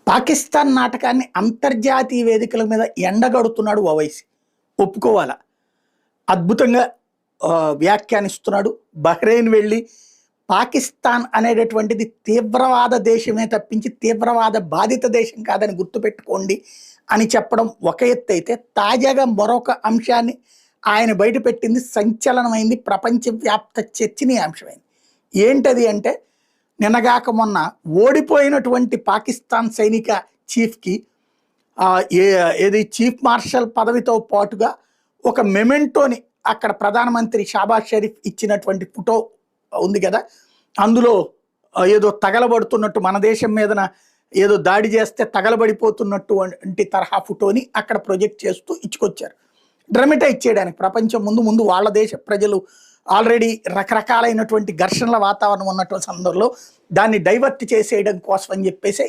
పాకిస్తాన్ నాటకాన్ని అంతర్జాతీయ వేదికల మీద ఎండగడుతున్నాడు ఓవైసీ. ఒప్పుకోవాలా. అద్భుతంగా వ్యాఖ్యానిస్తున్నాడు. బహ్రెయిన్ వెళ్ళి పాకిస్తాన్ అనేటటువంటిది తీవ్రవాద దేశమే తప్పించి తీవ్రవాద బాధిత దేశం కాదని గుర్తుపెట్టుకోండి అని చెప్పడం ఒక ఎత్తు అయితే, తాజాగా మరొక అంశాన్ని ఆయన బయటపెట్టింది సంచలనమైంది, ప్రపంచవ్యాప్త చర్చనీయాంశమైంది. ఏంటది అంటే, నిన్నగాక మొన్న ఓడిపోయినటువంటి పాకిస్తాన్ సైనిక చీఫ్కి ఏది చీఫ్ మార్షల్ పదవితో పాటుగా ఒక మెమెంటోని అక్కడ ప్రధానమంత్రి షాబాజ్ షరీఫ్ ఇచ్చినటువంటి ఫోటో ఉంది కదా, అందులో ఏదో తగలబడుతున్నట్టు, మన దేశం మీదన ఏదో దాడి చేస్తే తగలబడిపోతున్నటువంటి తరహా ఫోటోని అక్కడ ప్రొజెక్ట్ చేస్తూ ఇచ్చుకొచ్చారు. డ్రమటైజ్ చేయడానికి ప్రపంచం ముందు వాళ్ళ దేశ ప్రజలు ఆల్రెడీ రకరకాలైనటువంటి ఘర్షణల వాతావరణం ఉన్నటువంటి సందర్భంలో దాన్ని డైవర్ట్ చేసేయడం కోసం అని చెప్పేసి